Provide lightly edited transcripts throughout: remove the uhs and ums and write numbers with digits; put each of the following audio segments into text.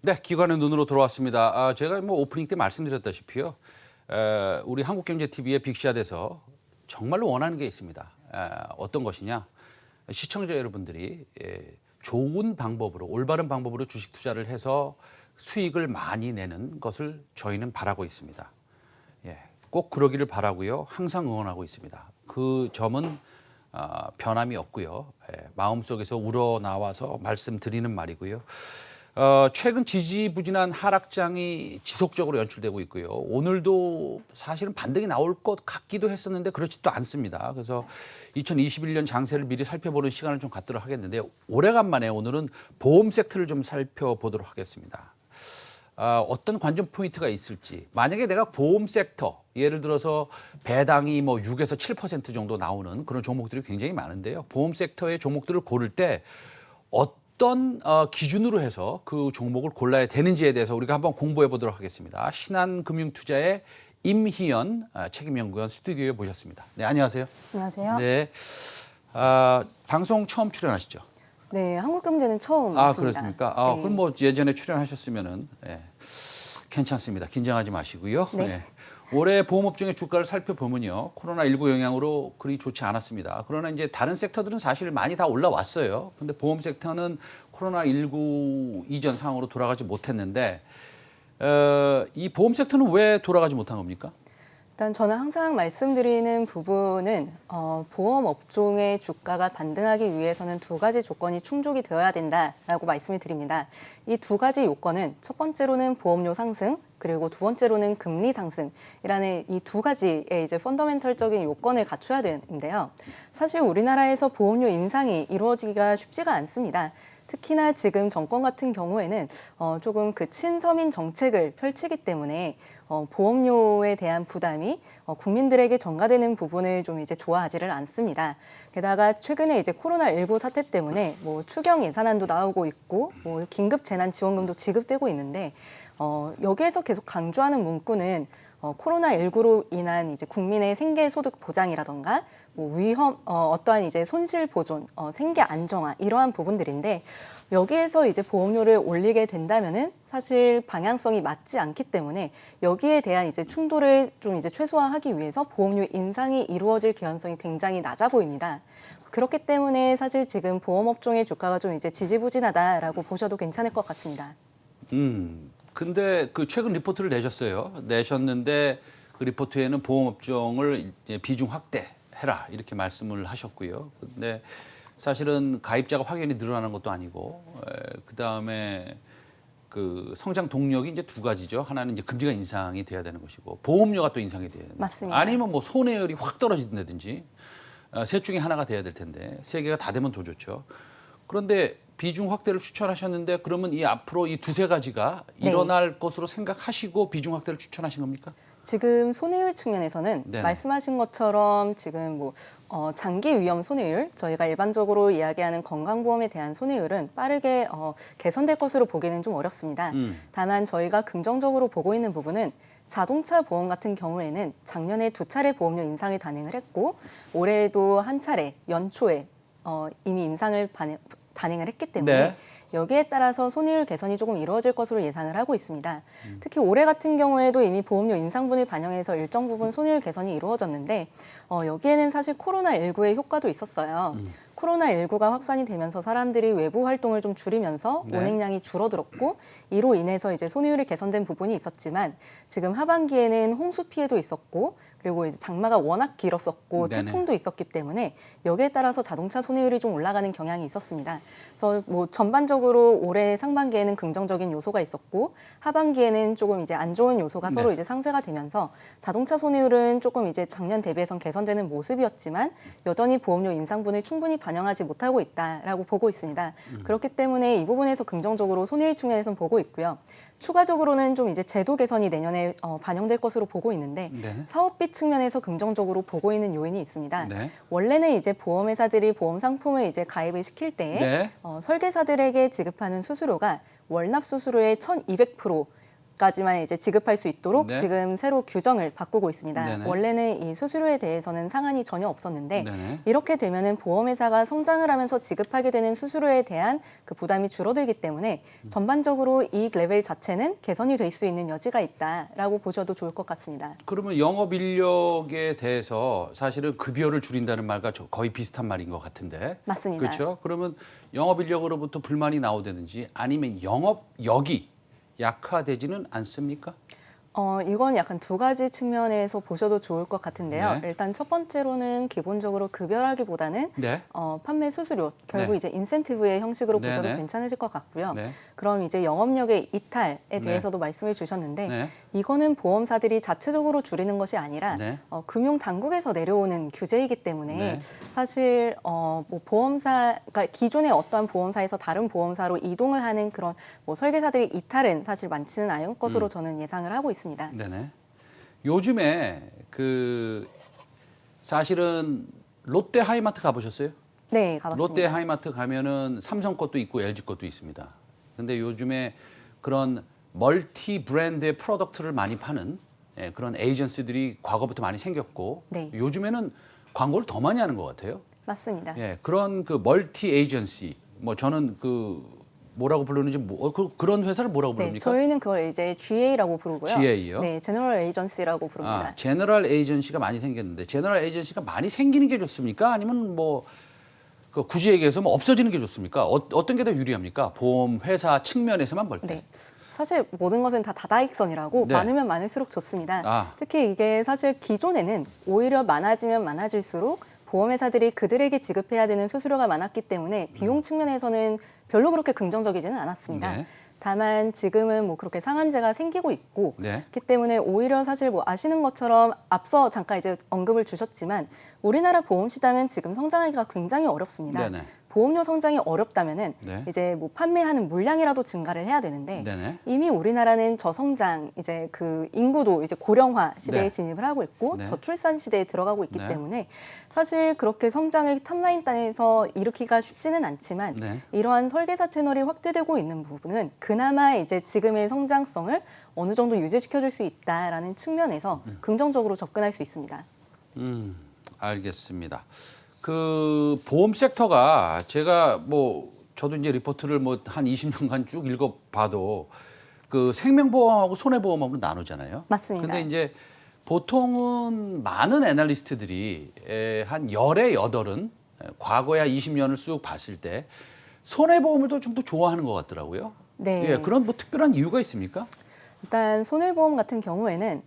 네, 기관의 눈으로 돌아왔습니다. 제가 뭐 오프닝 때 말씀드렸다시피요. 우리 한국경제TV의 빅샷에서 정말로 원하는 게 있습니다. 어떤 것이냐? 시청자 여러분들이 좋은 방법으로, 올바른 방법으로 주식 투자를 해서 수익을 많이 내는 것을 저희는 바라고 있습니다. 꼭 그러기를 바라고요. 항상 응원하고 있습니다. 그 점은 변함이 없고요. 마음속에서 우러나와서 말씀드리는 말이고요. 최근 지지부진한 하락장이 지속적으로 연출되고 있고요. 오늘도 사실은 반등이 나올 것 같기도 했었는데 그렇지도 않습니다. 그래서 2021년 장세를 미리 살펴보는 시간을 좀 갖도록 하겠는데 오래간만에 오늘은 보험 섹터를 좀 살펴보도록 하겠습니다. 어떤 관전 포인트가 있을지, 만약에 내가 보험 섹터, 예를 들어서 배당이 뭐 6에서 7% 정도 나오는 그런 종목들이 굉장히 많은데요. 보험 섹터의 종목들을 고를 때 어떤 기준으로 해서 그 종목을 골라야 되는지에 대해서 우리가 한번 공부해 보도록 하겠습니다. 신한금융투자의 임희연 책임연구원 스튜디오에 모셨습니다. 네, 안녕하세요. 안녕하세요. 네, 방송 처음 출연하시죠? 네, 한국경제는 처음 그렇습니까? 있습니다. 네. 그럼 뭐 예전에 출연하셨으면은 괜찮습니다. 긴장하지 마시고요. 네. 올해 보험업종의 주가를 살펴보면요, 코로나19 영향으로 그리 좋지 않았습니다. 그러나 이제 다른 섹터들은 사실 많이 다 올라왔어요. 근데 보험 섹터는 코로나19 이전 상황으로 돌아가지 못했는데 이 보험 섹터는 왜 돌아가지 못한 겁니까? 일단 저는 항상 말씀드리는 부분은 보험 업종의 주가가 반등하기 위해서는 두 가지 조건이 충족이 되어야 된다라고 말씀을 드립니다. 이 두 가지 요건은 첫 번째로는 보험료 상승, 그리고 두 번째로는 금리 상승이라는 이 두 가지의 이제 펀더멘털적인 요건을 갖춰야 되는데요. 사실 우리나라에서 보험료 인상이 이루어지기가 쉽지가 않습니다. 특히나 지금 정권 같은 경우에는 조금 그 친서민 정책을 펼치기 때문에 보험료에 대한 부담이 국민들에게 전가되는 부분을 좀 이제 좋아하지를 않습니다. 게다가 최근에 이제 코로나19 사태 때문에 뭐 추경 예산안도 나오고 있고 뭐 긴급 재난 지원금도 지급되고 있는데 여기에서 계속 강조하는 문구는 코로나19로 인한 이제 국민의 생계 소득 보장이라던가 뭐 위험, 어떠한 이제 손실 보존, 생계 안정화 이러한 부분들인데 여기에서 이제 보험료를 올리게 된다면은 사실 방향성이 맞지 않기 때문에 여기에 대한 이제 충돌을 좀 이제 최소화하기 위해서 보험료 인상이 이루어질 개연성이 굉장히 낮아 보입니다. 그렇기 때문에 사실 지금 보험업종의 주가가 좀 이제 지지부진하다라고 보셔도 괜찮을 것 같습니다. 근데 그 최근 리포트를 내셨는데 그 리포트에는 보험업종을 이제 비중 확대해라 이렇게 말씀을 하셨고요. 근데 사실은 가입자가 확연히 늘어나는 것도 아니고, 그 다음에 그 성장 동력이 이제 두 가지죠. 하나는 이제 금리가 인상이 돼야 되는 것이고, 보험료가 또 인상이 돼야 되는 거죠. 맞습니다. 아니면 뭐 손해율이 확 떨어진다든지, 셋 중에 하나가 돼야 될 텐데 세 개가 다 되면 더 좋죠. 그런데 비중 확대를 추천하셨는데 그러면 이 앞으로 이 두세 가지가 일어날 것으로 생각하시고 비중 확대를 추천하신 겁니까? 지금 손해율 측면에서는 네네. 말씀하신 것처럼 지금 뭐 장기 위험 손해율, 저희가 일반적으로 이야기하는 건강보험에 대한 손해율은 빠르게 개선될 것으로 보기는 좀 어렵습니다. 다만 저희가 긍정적으로 보고 있는 부분은 자동차 보험 같은 경우에는 작년에 2차례 보험료 인상을 단행을 했고 올해에도 한 차례 연초에 이미 인상을 단행을 했기 때문에 네. 여기에 따라서 손해율 개선이 조금 이루어질 것으로 예상을 하고 있습니다. 특히 올해 같은 경우에도 이미 보험료 인상분을 반영해서 일정 부분 손해율 개선이 이루어졌는데 여기에는 사실 코로나19의 효과도 있었어요. 코로나19가 확산이 되면서 사람들이 외부 활동을 좀 줄이면서 네. 운행량이 줄어들었고 이로 인해서 이제 손해율이 개선된 부분이 있었지만 지금 하반기에는 홍수 피해도 있었고 그리고 이제 장마가 워낙 길었었고 네네. 태풍도 있었기 때문에 여기에 따라서 자동차 손해율이 좀 올라가는 경향이 있었습니다. 그래서 뭐 전반적으로 올해 상반기에는 긍정적인 요소가 있었고 하반기에는 조금 이제 안 좋은 요소가 서로 이제 상쇄가 되면서 자동차 손해율은 조금 이제 작년 대비해선 개선되는 모습이었지만 여전히 보험료 인상분을 충분히 반영하지 못하고 있다라고 보고 있습니다. 그렇기 때문에 이 부분에서 긍정적으로 손해율 측면에서는 보고 있고요. 추가적으로는 좀 이제 제도 개선이 내년에 반영될 것으로 보고 있는데 네. 사업비 측면에서 긍정적으로 보고 있는 요인이 있습니다. 네. 원래는 이제 보험회사들이 보험 상품을 이제 가입을 시킬 때 네. 설계사들에게 지급하는 수수료가 월납 수수료의 1,200% 까지만 이제 지급할 수 있도록 네. 지금 새로 규정을 바꾸고 있습니다. 네네. 원래는 이 수수료에 대해서는 상한이 전혀 없었는데 네네. 이렇게 되면은 보험회사가 성장을 하면서 지급하게 되는 수수료에 대한 그 부담이 줄어들기 때문에 전반적으로 이익 레벨 자체는 개선이 될 수 있는 여지가 있다라고 보셔도 좋을 것 같습니다. 그러면 영업 인력에 대해서 사실은 급여를 줄인다는 말과 거의 비슷한 말인 것 같은데. 맞습니다. 그렇죠? 그러면 영업 인력으로부터 불만이 나오다든지 아니면 영업력이 약화되지는 않습니까? 이건 약간 두 가지 측면에서 보셔도 좋을 것 같은데요. 네. 일단 첫 번째로는 기본적으로 급여라기보다는 네. 판매 수수료, 결국 네. 이제 인센티브의 형식으로 네, 보셔도 네. 괜찮으실 것 같고요. 네. 그럼 이제 영업력의 이탈에 대해서도 말씀을 주셨는데 네. 이거는 보험사들이 자체적으로 줄이는 것이 아니라 네. 금융 당국에서 내려오는 규제이기 때문에 네. 사실 뭐 그러니까 기존의 어떠한 보험사에서 다른 보험사로 이동을 하는 그런 뭐 설계사들의 이탈은 사실 많지는 않을 것으로 저는 예상을 하고 있습니다. 네네. 요즘에 사실은 롯데 하이마트 가보셨어요? 네, 가봤습니다. 롯데 하이마트 가면은 삼성 것도 있고 LG 것도 있습니다. 근데 요즘에 그런 멀티 브랜드의 프로덕트를 많이 파는 그런 에이전시들이 과거부터 많이 생겼고 네. 요즘에는 광고를 더 많이 하는 것 같아요. 맞습니다. 예, 그런 그 멀티 에이전시 뭐 저는 뭐라고 부르는지 그런 회사를 뭐라고 네, 부릅니까? 저희는 그걸 이제 GA라고 부르고요. GA요? 네, 제너럴 에이전시라고 부릅니다. 제너럴 에이전시가 많이 생겼는데 제너럴 에이전시가 많이 생기는 게 좋습니까? 아니면 굳이 얘기해서 없어지는 게 좋습니까? 어떤 게 더 유리합니까? 보험 회사 측면에서만 볼 때. 네. 사실 모든 것은 다 다다익선이라고 네. 많으면 많을수록 좋습니다. 아. 특히 이게 사실 기존에는 오히려 많아지면 많아질수록 보험회사들이 그들에게 지급해야 되는 수수료가 많았기 때문에 비용 측면에서는 별로 그렇게 긍정적이지는 않았습니다. 네. 다만 지금은 뭐 그렇게 상한제가 생기고 있고 네. 그렇기 때문에 오히려 사실 뭐 아시는 것처럼 앞서 잠깐 이제 언급을 주셨지만 우리나라 보험 시장은 지금 성장하기가 굉장히 어렵습니다. 네네. 보험료 성장이 어렵다면은 네. 이제 뭐 판매하는 물량이라도 증가를 해야 되는데 네네. 이미 우리나라는 저성장 이제 그 인구도 이제 고령화 시대에 네. 진입을 하고 있고 네. 저출산 시대에 들어가고 있기 네. 때문에 사실 그렇게 성장을 탑라인 단에서 일으키기가 쉽지는 않지만 네. 이러한 설계사 채널이 확대되고 있는 부분은 그나마 이제 지금의 성장성을 어느 정도 유지시켜줄 수 있다라는 측면에서 긍정적으로 접근할 수 있습니다. 알겠습니다. 그 보험 섹터가 제가 저도 이제 리포트를 한 20년간 쭉 읽어봐도 그 생명보험하고 손해보험하고 나누잖아요. 맞습니다. 근데 이제 보통은 많은 애널리스트들이 한 열에 여덟은 과거에 20년을 쭉 봤을 때 손해보험을 좀 더 좋아하는 것 같더라고요. 네. 예, 그런 특별한 이유가 있습니까? 일단 손해보험 같은 경우에는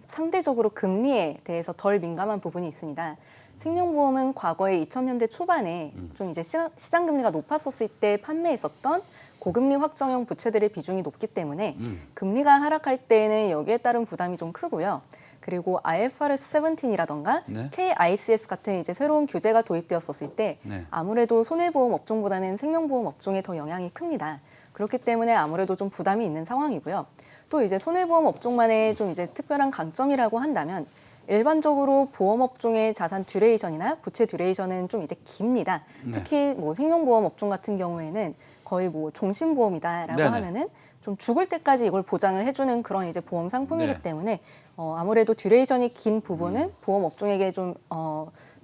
상대적으로 금리에 대해서 덜 민감한 부분이 있습니다. 생명보험은 과거에 2000년대 초반에 좀 이제 시장 금리가 높았었을 때 판매했었던 고금리 확정형 부채들의 비중이 높기 때문에 금리가 하락할 때에는 여기에 따른 부담이 좀 크고요. 그리고 IFRS 17이라던가 네. KICS 같은 이제 새로운 규제가 도입되었었을 때 네. 아무래도 손해보험 업종보다는 생명보험 업종에 더 영향이 큽니다. 그렇기 때문에 아무래도 좀 부담이 있는 상황이고요. 또 이제 손해보험 업종만의 좀 이제 특별한 강점이라고 한다면 일반적으로 보험 업종의 자산 듀레이션이나 부채 듀레이션은 좀 이제 깁니다. 네. 특히 뭐 생명보험 업종 같은 경우에는 거의 뭐 종신보험이다라고 네네. 하면은 좀 죽을 때까지 이걸 보장을 해주는 그런 이제 보험 상품이기 네. 때문에 아무래도 듀레이션이 긴 부분은 보험 업종에게 좀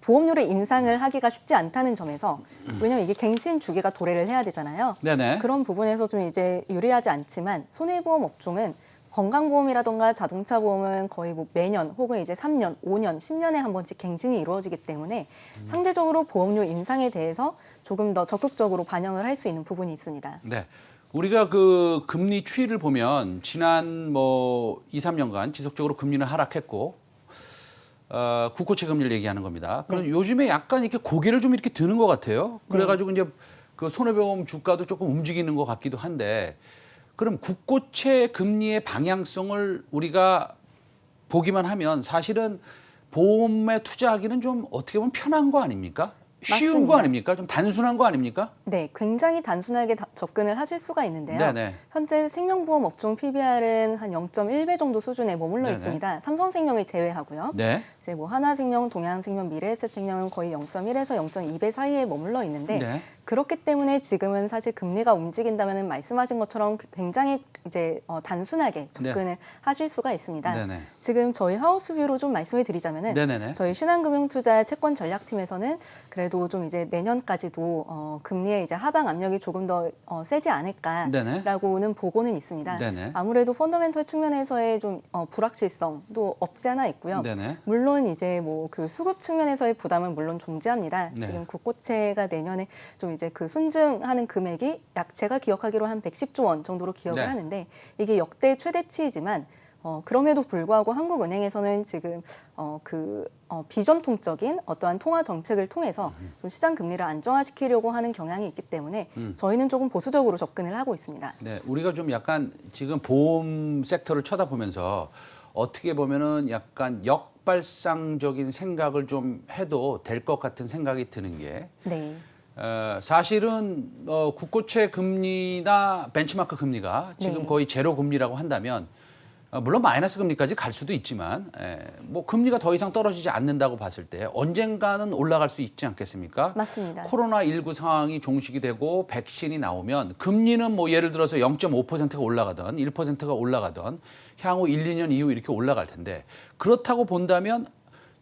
보험료를 인상을 하기가 쉽지 않다는 점에서 왜냐면 이게 갱신 주기가 도래를 해야 되잖아요. 네네. 그런 부분에서 좀 이제 유리하지 않지만 손해보험 업종은 건강보험이라던가 자동차 보험은 거의 뭐 매년 혹은 이제 3년, 5년, 10년에 한 번씩 갱신이 이루어지기 때문에 상대적으로 보험료 인상에 대해서 조금 더 적극적으로 반영을 할 수 있는 부분이 있습니다. 네. 우리가 그 금리 추이를 보면 지난 2, 3년간 지속적으로 금리는 하락했고 국고채 금리를 얘기하는 겁니다. 그럼 요즘에 약간 이렇게 고개를 좀 이렇게 드는 것 같아요. 그래가지고 이제 그 손해보험 주가도 조금 움직이는 것 같기도 한데 그럼 국고채 금리의 방향성을 우리가 보기만 하면 사실은 보험에 투자하기는 좀 어떻게 보면 편한 거 아닙니까? 쉬운 맞습니다. 거 아닙니까? 좀 단순한 거 아닙니까? 네, 굉장히 단순하게 접근을 하실 수가 있는데요. 네네. 현재 생명보험 업종 PBR은 한 0.1배 정도 수준에 머물러 네네. 있습니다. 삼성생명을 제외하고요. 네. 이제 뭐 하나생명, 동양생명, 미래에셋생명은 거의 0.1에서 0.2배 사이에 머물러 있는데 네. 그렇기 때문에 지금은 사실 금리가 움직인다면 말씀하신 것처럼 굉장히 이제 단순하게 접근을 하실 수가 있습니다. 네네. 지금 저희 하우스뷰로 좀 말씀을 드리자면은 네네네. 저희 신한금융투자 채권 전략팀에서는 그래도 좀 이제 내년까지도 금리의 이제 하방 압력이 조금 더 세지 않을까라고는 보고는 있습니다. 네네. 아무래도 펀더멘털 측면에서의 좀 불확실성도 없지 않아 있고요. 네네. 물론 이제 뭐 그 수급 측면에서의 부담은 물론 존재합니다. 네. 지금 국고채가 내년에 좀 이제 그 순증하는 금액이 약 제가 기억하기로 한 110조 원 정도로 기억을 네. 하는데 이게 역대 최대치이지만 그럼에도 불구하고 한국은행에서는 지금 비전통적인 어떠한 통화 정책을 통해서 좀 시장 금리를 안정화시키려고 하는 경향이 있기 때문에 저희는 조금 보수적으로 접근을 하고 있습니다. 네, 우리가 좀 약간 지금 보험 섹터를 쳐다보면서 어떻게 보면은 약간 역발상적인 생각을 좀 해도 될 것 같은 생각이 드는 게 네. 사실은 국고채 금리나 벤치마크 금리가 지금 네. 거의 제로 금리라고 한다면 물론 마이너스 금리까지 갈 수도 있지만 뭐 금리가 더 이상 떨어지지 않는다고 봤을 때 언젠가는 올라갈 수 있지 않겠습니까? 맞습니다. 코로나19 상황이 종식이 되고 백신이 나오면 금리는 뭐 예를 들어서 0.5%가 올라가던 1%가 올라가던 향후 1, 2년 이후 이렇게 올라갈 텐데 그렇다고 본다면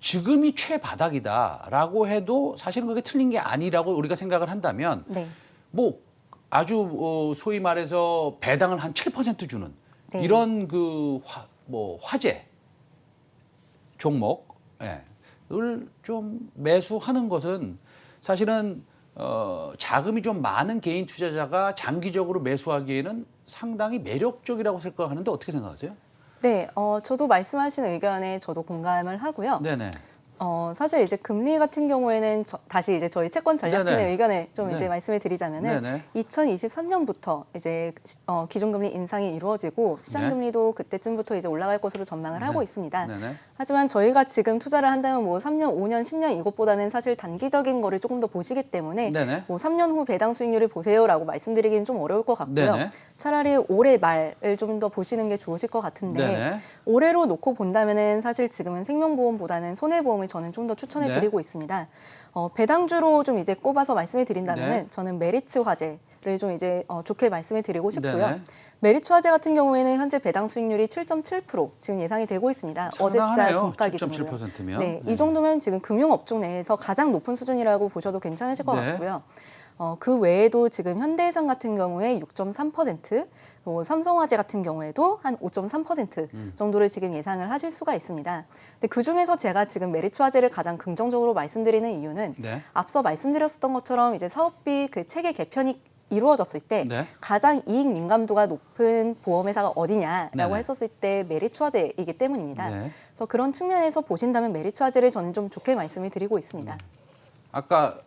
지금이 최바닥이다라고 해도 사실은 그게 틀린 게 아니라고 우리가 생각을 한다면 네. 뭐 아주 소위 말해서 배당을 한 7% 주는 네. 이런 그 화재 종목을 좀 매수하는 것은 사실은 자금이 좀 많은 개인 투자자가 장기적으로 매수하기에는 상당히 매력적이라고 생각하는데 어떻게 생각하세요? 네, 저도 말씀하신 의견에 저도 공감을 하고요. 네네. 사실 이제 금리 같은 경우에는 다시 이제 저희 채권 전략팀의 네네. 의견을 좀 네. 이제 말씀을 드리자면은 네네. 2023년부터 이제 기준금리 인상이 이루어지고 시장금리도 그때쯤부터 이제 올라갈 것으로 전망을 하고 있습니다. 네네. 하지만 저희가 지금 투자를 한다면 뭐 3년, 5년, 10년 이것보다는 사실 단기적인 거를 조금 더 보시기 때문에 네네. 뭐 3년 후 배당 수익률을 보세요라고 말씀드리기는 좀 어려울 것 같고요. 네네. 차라리 올해 말을 좀 더 보시는 게 좋으실 것 같은데 네네. 올해로 놓고 본다면은 사실 지금은 생명보험보다는 손해보험을 저는 좀 더 추천해 네. 드리고 있습니다. 배당주로 좀 이제 꼽아서 말씀을 드린다면은 네. 저는 메리츠 화재를 좀 이제 좋게 말씀을 드리고 싶고요. 네네. 메리츠 화재 같은 경우에는 현재 배당 수익률이 7.7% 지금 예상이 되고 있습니다. 어제자 상당하네요. 종가 기준으로요. 7.7%면. 네, 이 정도면 지금 금융업종 내에서 가장 높은 수준이라고 보셔도 괜찮으실 것 네. 같고요. 그 외에도 지금 현대해상 같은 경우에 6.3%, 삼성화재 같은 경우에도 한 5.3% 정도를 지금 예상을 하실 수가 있습니다. 근데 그 중에서 제가 지금 메리츠 화재를 가장 긍정적으로 말씀드리는 이유는 네. 앞서 말씀드렸었던 것처럼 이제 사업비 그 체계 개편이 이루어졌을 때 네. 가장 이익 민감도가 높은 보험회사가 어디냐라고 네네. 했었을 때 메리츠 화재이기 때문입니다. 네. 그래서 그런 측면에서 보신다면 메리츠 화재를 저는 좀 좋게 말씀을 드리고 있습니다. 아까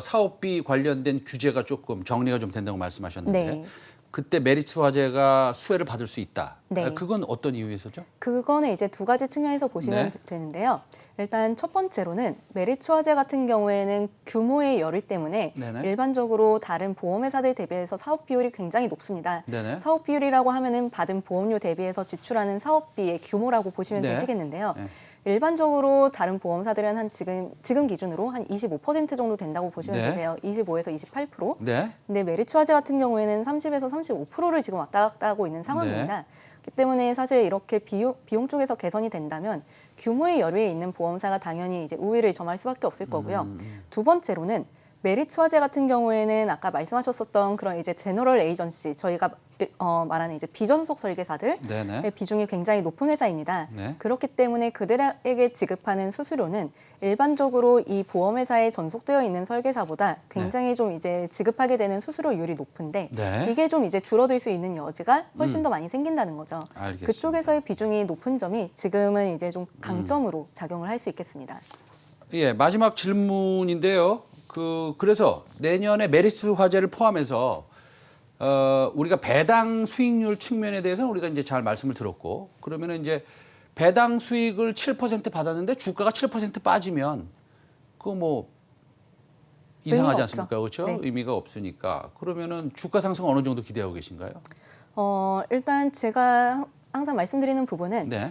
사업비 관련된 규제가 조금 정리가 좀 된다고 말씀하셨는데 네. 그때 메리츠 화재가 수혜를 받을 수 있다. 네. 그건 어떤 이유에서죠? 그거는 이제 두 가지 측면에서 보시면 네. 되는데요. 일단 첫 번째로는 메리츠 화재 같은 경우에는 규모의 열의 때문에 네네. 일반적으로 다른 보험회사들 대비해서 사업 비율이 굉장히 높습니다. 네네. 사업 비율이라고 하면은 받은 보험료 대비해서 지출하는 사업비의 규모라고 보시면 네. 되시겠는데요. 네. 일반적으로 다른 보험사들은 한 지금 기준으로 한 25% 정도 된다고 보시면 네. 되세요. 25에서 28%. 네. 근데 메리츠 화재 같은 경우에는 30에서 35%를 지금 왔다 갔다 하고 있는 상황입니다. 그렇기 때문에 사실 이렇게 비용 쪽에서 개선이 된다면 규모의 여유에 있는 보험사가 당연히 이제 우위를 점할 수밖에 없을 거고요. 두 번째로는 메리츠 화재 같은 경우에는 아까 말씀하셨었던 그런 이제 제너럴 에이전시 저희가 말하는 이제 비전속 설계사들의 네네. 비중이 굉장히 높은 회사입니다. 네. 그렇기 때문에 그들에게 지급하는 수수료는 일반적으로 이 보험회사에 전속되어 있는 설계사보다 굉장히 좀 이제 지급하게 되는 수수료율이 높은데 네. 이게 좀 이제 줄어들 수 있는 여지가 훨씬 더 많이 생긴다는 거죠. 알겠습니다. 그쪽에서의 비중이 높은 점이 지금은 이제 좀 강점으로 작용을 할 수 있겠습니다. 예, 마지막 질문인데요. 그래서 내년에 메리츠 화재를 포함해서 우리가 배당 수익률 측면에 대해서는 우리가 이제 잘 말씀을 들었고 그러면은 이제 배당 수익을 7% 받았는데 주가가 7% 빠지면 그거 뭐 이상하지 의미가 않습니까? 없죠. 그렇죠? 네. 의미가 없으니까. 그러면은 주가 상승 어느 정도 기대하고 계신가요? 일단 제가 항상 말씀드리는 부분은 네.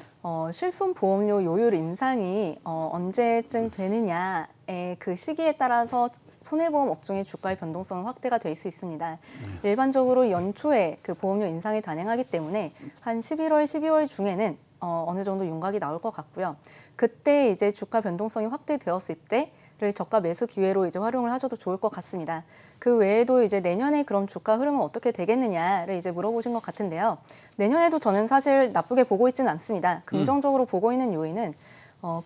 실손 보험료 요율 인상이 언제쯤 되느냐의 그 시기에 따라서 손해보험 업종의 주가의 변동성은 확대가 될 수 있습니다. 일반적으로 연초에 그 보험료 인상이 단행하기 때문에 한 11월, 12월 중에는 어느 정도 윤곽이 나올 것 같고요. 그때 이제 주가 변동성이 확대되었을 때를 저가 매수 기회로 이제 활용을 하셔도 좋을 것 같습니다. 그 외에도 이제 내년에 그럼 주가 흐름은 어떻게 되겠느냐를 이제 물어보신 것 같은데요. 내년에도 저는 사실 나쁘게 보고 있지는 않습니다. 긍정적으로 보고 있는 요인은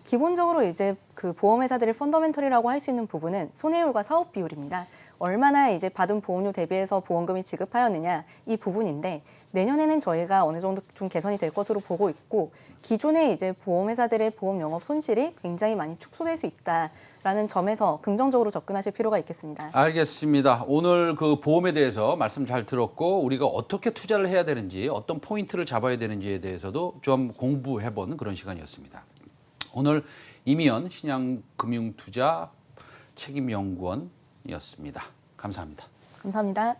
기본적으로 이제 그 보험회사들의 펀더멘털이라고 할 수 있는 부분은 손해율과 사업 비율입니다. 얼마나 이제 받은 보험료 대비해서 보험금이 지급하였느냐 이 부분인데 내년에는 저희가 어느 정도 좀 개선이 될 것으로 보고 있고 기존의 이제 보험회사들의 보험 영업 손실이 굉장히 많이 축소될 수 있다라는 점에서 긍정적으로 접근하실 필요가 있겠습니다. 알겠습니다. 오늘 그 보험에 대해서 말씀 잘 들었고 우리가 어떻게 투자를 해야 되는지 어떤 포인트를 잡아야 되는지에 대해서도 좀 공부해본 그런 시간이었습니다. 오늘 이미연 신양금융투자 책임연구원이었습니다. 감사합니다. 감사합니다.